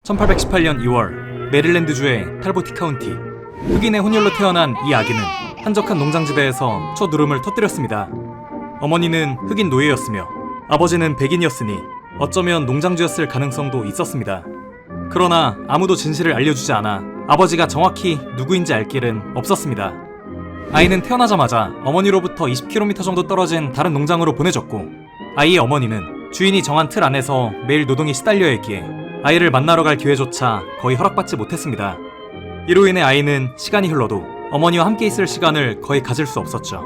1818년 2월 메릴랜드주의 탈보티 카운티, 흑인의 혼혈로 태어난 이 아기는 한적한 농장지대에서 첫 울음을 터뜨렸습니다. 어머니는 흑인 노예였으며 아버지는 백인이었으니 어쩌면 농장주였을 가능성도 있었습니다. 그러나 아무도 진실을 알려주지 않아 아버지가 정확히 누구인지 알 길은 없었습니다. 아이는 태어나자마자 어머니로부터 20km 정도 떨어진 다른 농장으로 보내졌고, 아이의 어머니는 주인이 정한 틀 안에서 매일 노동에 시달려야 했기에 아이를 만나러 갈 기회조차 거의 허락받지 못했습니다. 이로 인해 아이는 시간이 흘러도 어머니와 함께 있을 시간을 거의 가질 수 없었죠.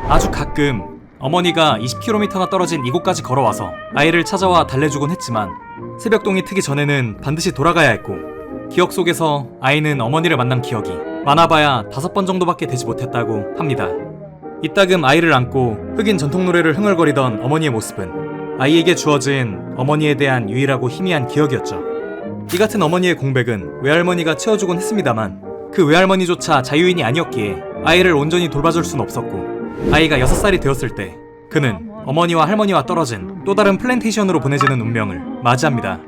아주 가끔 어머니가 20km나 떨어진 이곳까지 걸어와서 아이를 찾아와 달래주곤 했지만 새벽동이 트기 전에는 반드시 돌아가야 했고, 기억 속에서 아이는 어머니를 만난 기억이 많아봐야 5번 정도밖에 되지 못했다고 합니다. 이따금 아이를 안고 흑인 전통 노래를 흥얼거리던 어머니의 모습은 아이에게 주어진 어머니에 대한 유일하고 희미한 기억이었죠. 이 같은 어머니의 공백은 외할머니가 채워주곤 했습니다만 그 외할머니조차 자유인이 아니었기에 아이를 온전히 돌봐줄 순 없었고, 아이가 6살이 되었을 때 그는 어머니와 할머니와 떨어진 또 다른 플랜테이션으로 보내지는 운명을 맞이합니다.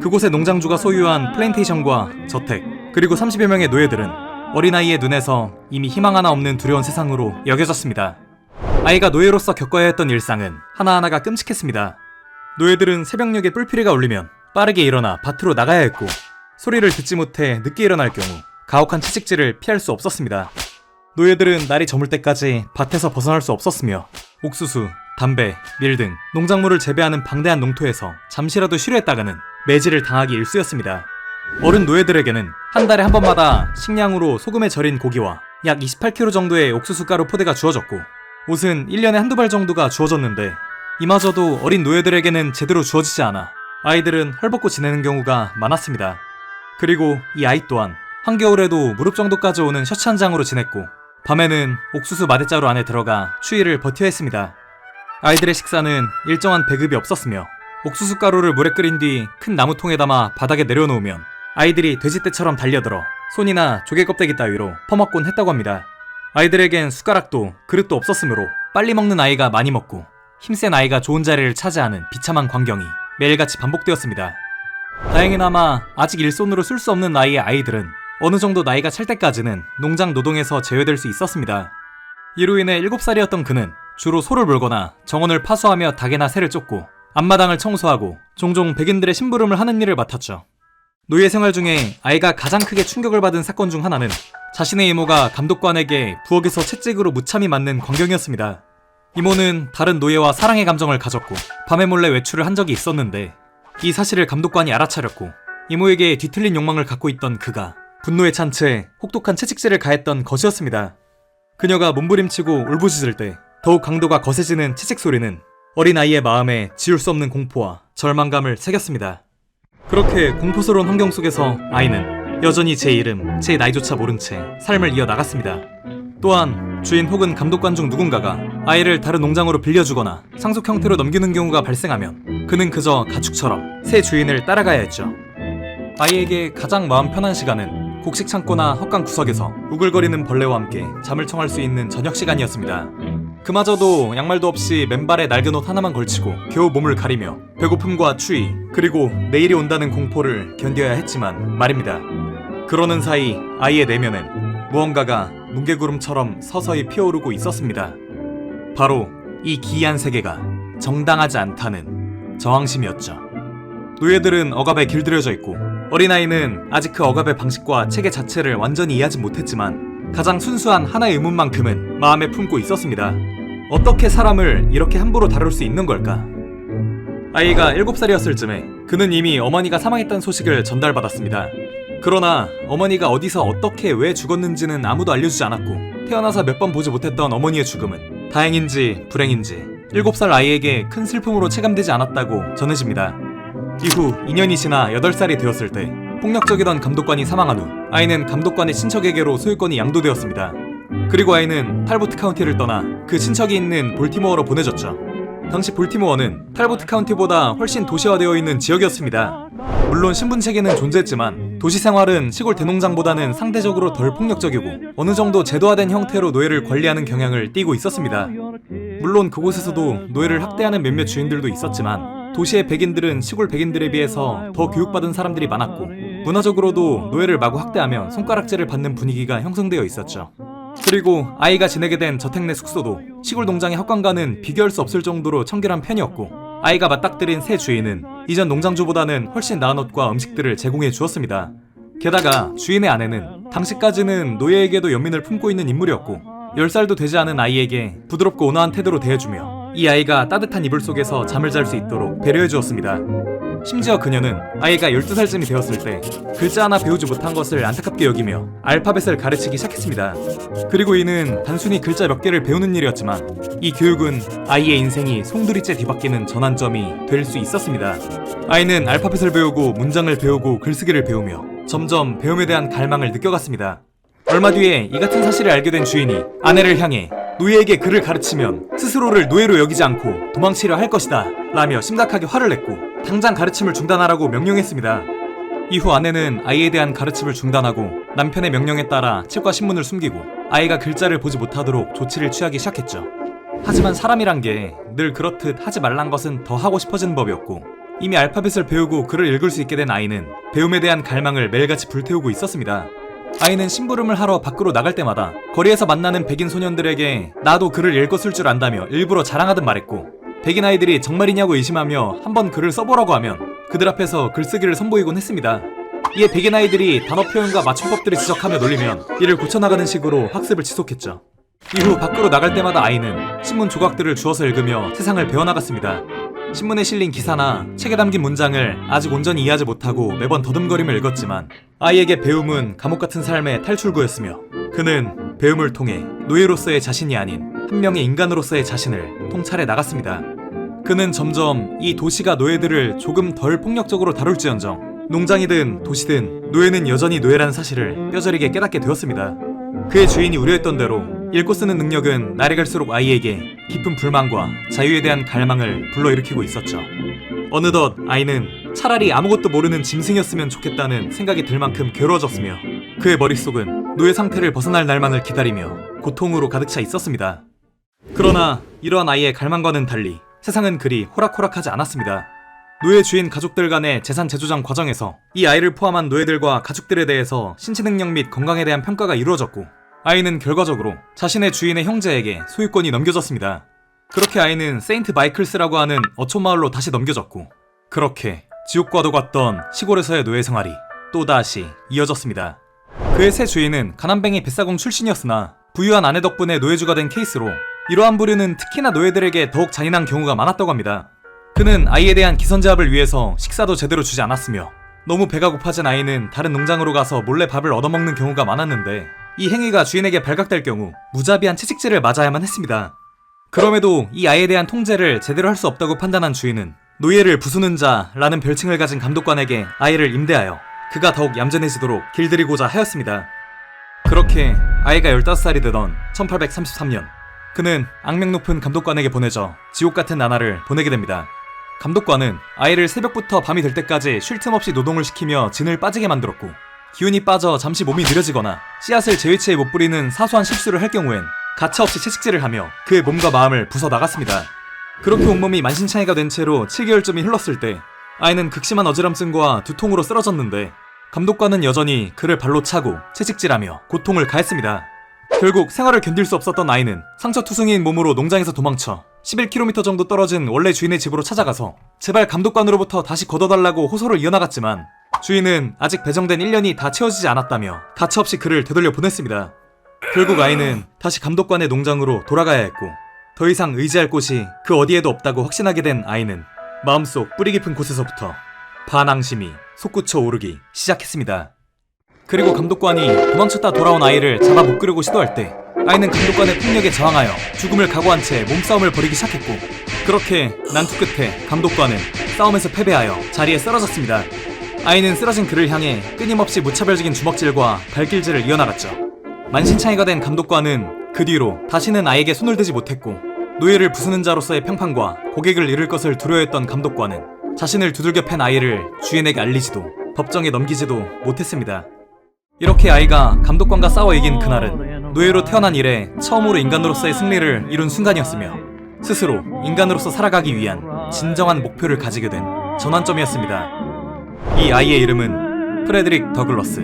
그곳의 농장주가 소유한 플랜테이션과 저택, 그리고 30여 명의 노예들은 어린아이의 눈에서 이미 희망 하나 없는 두려운 세상으로 여겨졌습니다. 아이가 노예로서 겪어야 했던 일상은 하나하나가 끔찍했습니다. 노예들은 새벽녘에 뿔피리가 울리면 빠르게 일어나 밭으로 나가야 했고, 소리를 듣지 못해 늦게 일어날 경우 가혹한 채찍질을 피할 수 없었습니다. 노예들은 날이 저물 때까지 밭에서 벗어날 수 없었으며 옥수수, 담배, 밀 등 농작물을 재배하는 방대한 농토에서 잠시라도 쉬려했다가는 매질을 당하기 일쑤였습니다. 어른 노예들에게는 한 달에 한 번마다 식량으로 소금에 절인 고기와 약 28kg 정도의 옥수수 가루 포대가 주어졌고, 옷은 1년에 한두 벌 정도가 주어졌는데 이마저도 어린 노예들에게는 제대로 주어지지 않아 아이들은 헐벗고 지내는 경우가 많았습니다. 그리고 이 아이 또한 한겨울에도 무릎 정도까지 오는 셔츠 한 장으로 지냈고, 밤에는 옥수수 마대자루 안에 들어가 추위를 버텨야 했습니다. 아이들의 식사는 일정한 배급이 없었으며 옥수수 가루를 물에 끓인 뒤 큰 나무통에 담아 바닥에 내려놓으면 아이들이 돼지떼처럼 달려들어 손이나 조개 껍데기 따위로 퍼먹곤 했다고 합니다. 아이들에겐 숟가락도 그릇도 없었으므로 빨리 먹는 아이가 많이 먹고 힘센 아이가 좋은 자리를 차지하는 비참한 광경이 매일같이 반복되었습니다. 다행히나마 아직 일손으로 쓸 수 없는 나이의 아이들은 어느 정도 나이가 찰 때까지는 농장 노동에서 제외될 수 있었습니다. 이로 인해 7살이었던 그는 주로 소를 몰거나 정원을 파수하며 닭이나 새를 쫓고 앞마당을 청소하고 종종 백인들의 심부름을 하는 일을 맡았죠. 노예 생활 중에 아이가 가장 크게 충격을 받은 사건 중 하나는 자신의 이모가 감독관에게 부엌에서 채찍으로 무참히 맞는 광경이었습니다. 이모는 다른 노예와 사랑의 감정을 가졌고 밤에 몰래 외출을 한 적이 있었는데, 이 사실을 감독관이 알아차렸고 이모에게 뒤틀린 욕망을 갖고 있던 그가 분노에 찬 채 혹독한 채찍질을 가했던 것이었습니다. 그녀가 몸부림치고 울부짖을 때 더욱 강도가 거세지는 채찍 소리는 어린아이의 마음에 지울 수 없는 공포와 절망감을 새겼습니다. 그렇게 공포스러운 환경 속에서 아이는 여전히 제 이름, 제 나이조차 모른 채 삶을 이어나갔습니다. 또한 주인 혹은 감독관 중 누군가가 아이를 다른 농장으로 빌려주거나 상속 형태로 넘기는 경우가 발생하면 그는 그저 가축처럼 새 주인을 따라가야 했죠. 아이에게 가장 마음 편한 시간은 곡식 창고나 헛간 구석에서 우글거리는 벌레와 함께 잠을 청할 수 있는 저녁 시간이었습니다. 그마저도 양말도 없이 맨발에 낡은 옷 하나만 걸치고 겨우 몸을 가리며 배고픔과 추위, 그리고 내일이 온다는 공포를 견뎌야 했지만 말입니다. 그러는 사이 아이의 내면엔 무언가가 뭉게구름처럼 서서히 피어오르고 있었습니다. 바로 이 기이한 세계가 정당하지 않다는 저항심이었죠. 노예들은 억압에 길들여져 있고 어린아이는 아직 그 억압의 방식과 체계 자체를 완전히 이해하지 못했지만 가장 순수한 하나의 의문만큼은 마음에 품고 있었습니다. 어떻게 사람을 이렇게 함부로 다룰 수 있는 걸까? 아이가 7살이었을 즈음에 그는 이미 어머니가 사망했다는 소식을 전달받았습니다. 그러나 어머니가 어디서 어떻게 왜 죽었는지는 아무도 알려주지 않았고, 태어나서 몇 번 보지 못했던 어머니의 죽음은 다행인지 불행인지 7살 아이에게 큰 슬픔으로 체감되지 않았다고 전해집니다. 이후 2년이 지나 8살이 되었을 때 폭력적이던 감독관이 사망한 후 아이는 감독관의 친척에게로 소유권이 양도되었습니다. 그리고 아이는 탈보트 카운티를 떠나 그 친척이 있는 볼티모어로 보내졌죠. 당시 볼티모어는 탈보트 카운티보다 훨씬 도시화되어 있는 지역이었습니다. 물론 신분체계는 존재했지만 도시 생활은 시골 대농장보다는 상대적으로 덜 폭력적이고 어느 정도 제도화된 형태로 노예를 관리하는 경향을 띠고 있었습니다. 물론 그곳에서도 노예를 학대하는 몇몇 주인들도 있었지만 도시의 백인들은 시골 백인들에 비해서 더 교육받은 사람들이 많았고 문화적으로도 노예를 마구 학대하며 손가락질을 받는 분위기가 형성되어 있었죠. 그리고 아이가 지내게 된 저택 내 숙소도 시골 농장의 학관과는 비교할 수 없을 정도로 청결한 편이었고 아이가 맞닥뜨린 새 주인은 이전 농장주보다는 훨씬 나은 옷과 음식들을 제공해 주었습니다. 게다가 주인의 아내는 당시까지는 노예에게도 연민을 품고 있는 인물이었고 10살도 되지 않은 아이에게 부드럽고 온화한 태도로 대해주며 이 아이가 따뜻한 이불 속에서 잠을 잘 수 있도록 배려해 주었습니다. 심지어 그녀는 아이가 12살쯤이 되었을 때 글자 하나 배우지 못한 것을 안타깝게 여기며 알파벳을 가르치기 시작했습니다. 그리고 이는 단순히 글자 몇 개를 배우는 일이었지만 이 교육은 아이의 인생이 송두리째 뒤바뀌는 전환점이 될 수 있었습니다. 아이는 알파벳을 배우고 문장을 배우고 글쓰기를 배우며 점점 배움에 대한 갈망을 느껴갔습니다. 얼마 뒤에 이 같은 사실을 알게 된 주인이 아내를 향해 노예에게 글을 가르치면 스스로를 노예로 여기지 않고 도망치려 할 것이다 라며 심각하게 화를 냈고 당장 가르침을 중단하라고 명령했습니다. 이후 아내는 아이에 대한 가르침을 중단하고 남편의 명령에 따라 책과 신문을 숨기고 아이가 글자를 보지 못하도록 조치를 취하기 시작했죠. 하지만 사람이란 게 늘 그렇듯 하지 말란 것은 더 하고 싶어지는 법이었고 이미 알파벳을 배우고 글을 읽을 수 있게 된 아이는 배움에 대한 갈망을 매일같이 불태우고 있었습니다. 아이는 심부름을 하러 밖으로 나갈 때마다 거리에서 만나는 백인 소년들에게 나도 글을 읽어 쓸 줄 안다며 일부러 자랑하듯 말했고 백인 아이들이 정말이냐고 의심하며 한번 글을 써보라고 하면 그들 앞에서 글쓰기를 선보이곤 했습니다. 이에 백인 아이들이 단어 표현과 맞춤법들을 지적하며 놀리면 이를 고쳐나가는 식으로 학습을 지속했죠. 이후 밖으로 나갈 때마다 아이는 신문 조각들을 주워서 읽으며 세상을 배워나갔습니다. 신문에 실린 기사나 책에 담긴 문장을 아직 온전히 이해하지 못하고 매번 더듬거리며 읽었지만 아이에게 배움은 감옥 같은 삶의 탈출구였으며 그는 배움을 통해 노예로서의 자신이 아닌 한 명의 인간으로서의 자신을 통찰해 나갔습니다. 그는 점점 이 도시가 노예들을 조금 덜 폭력적으로 다룰지언정 농장이든 도시든 노예는 여전히 노예라는 사실을 뼈저리게 깨닫게 되었습니다. 그의 주인이 우려했던 대로 읽고 쓰는 능력은 날이 갈수록 아이에게 깊은 불만과 자유에 대한 갈망을 불러일으키고 있었죠. 어느덧 아이는 차라리 아무것도 모르는 짐승이었으면 좋겠다는 생각이 들 만큼 괴로워졌으며 그의 머릿속은 노예 상태를 벗어날 날만을 기다리며 고통으로 가득 차 있었습니다. 그러나 이러한 아이의 갈망과는 달리 세상은 그리 호락호락하지 않았습니다. 노예 주인 가족들 간의 재산 재조정 과정에서 이 아이를 포함한 노예들과 가족들에 대해서 신체 능력 및 건강에 대한 평가가 이루어졌고 아이는 결과적으로 자신의 주인의 형제에게 소유권이 넘겨졌습니다. 그렇게 아이는 세인트 마이클스라고 하는 어촌 마을로 다시 넘겨졌고 그렇게 지옥과도 같던 시골에서의 노예 생활이 또다시 이어졌습니다. 그의 새 주인은 가난뱅이 뱃사공 출신이었으나 부유한 아내 덕분에 노예주가 된 케이스로 이러한 부류는 특히나 노예들에게 더욱 잔인한 경우가 많았다고 합니다. 그는 아이에 대한 기선제압을 위해서 식사도 제대로 주지 않았으며 너무 배가 고파진 아이는 다른 농장으로 가서 몰래 밥을 얻어먹는 경우가 많았는데 이 행위가 주인에게 발각될 경우 무자비한 채찍질을 맞아야만 했습니다. 그럼에도 이 아이에 대한 통제를 제대로 할 수 없다고 판단한 주인은 노예를 부수는 자라는 별칭을 가진 감독관에게 아이를 임대하여 그가 더욱 얌전해지도록 길들이고자 하였습니다. 그렇게 아이가 15살이 되던 1833년 그는 악명 높은 감독관에게 보내져 지옥 같은 나날을 보내게 됩니다. 감독관은 아이를 새벽부터 밤이 될 때까지 쉴 틈 없이 노동을 시키며 진을 빠지게 만들었고 기운이 빠져 잠시 몸이 느려지거나 씨앗을 제 위치에 못 뿌리는 사소한 실수를 할 경우엔 가차없이 채찍질을 하며 그의 몸과 마음을 부숴나갔습니다. 그렇게 온몸이 만신창이가 된 채로 7개월쯤이 흘렀을 때 아이는 극심한 어지럼증과 두통으로 쓰러졌는데 감독관은 여전히 그를 발로 차고 채찍질하며 고통을 가했습니다. 결국 생활을 견딜 수 없었던 아이는 상처투성이인 몸으로 농장에서 도망쳐 11km 정도 떨어진 원래 주인의 집으로 찾아가서 제발 감독관으로부터 다시 걷어달라고 호소를 이어나갔지만 주인은 아직 배정된 1년이 다 채워지지 않았다며 가차없이 그를 되돌려 보냈습니다. 결국 아이는 다시 감독관의 농장으로 돌아가야 했고 더 이상 의지할 곳이 그 어디에도 없다고 확신하게 된 아이는 마음속 뿌리 깊은 곳에서부터 반항심이 솟구쳐 오르기 시작했습니다. 그리고 감독관이 도망쳤다 돌아온 아이를 잡아 묶으려고 시도할 때 아이는 감독관의 폭력에 저항하여 죽음을 각오한 채 몸싸움을 벌이기 시작했고 그렇게 난투 끝에 감독관은 싸움에서 패배하여 자리에 쓰러졌습니다. 아이는 쓰러진 그를 향해 끊임없이 무차별적인 주먹질과 발길질을 이어나갔죠. 만신창이가 된 감독관은 그 뒤로 다시는 아이에게 손을 대지 못했고 노예를 부수는 자로서의 평판과 고객을 잃을 것을 두려워했던 감독관은 자신을 두들겨 팬 아이를 주인에게 알리지도 법정에 넘기지도 못했습니다. 이렇게 아이가 감독관과 싸워 이긴 그날은 노예로 태어난 이래 처음으로 인간으로서의 승리를 이룬 순간이었으며 스스로 인간으로서 살아가기 위한 진정한 목표를 가지게 된 전환점이었습니다. 이 아이의 이름은 프레드릭 더글러스.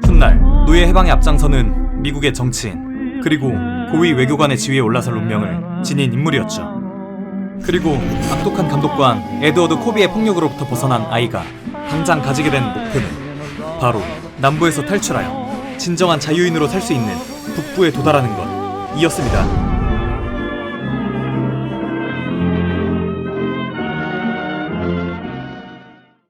훗날 노예 해방에 앞장서는 미국의 정치인 그리고 고위 외교관의 지위에 올라설 운명을 지닌 인물이었죠. 그리고 악독한 감독관 에드워드 코비의 폭력으로부터 벗어난 아이가 당장 가지게 된 목표는 바로 남부에서 탈출하여 진정한 자유인으로 살 수 있는 북부에 도달하는 것 이었습니다.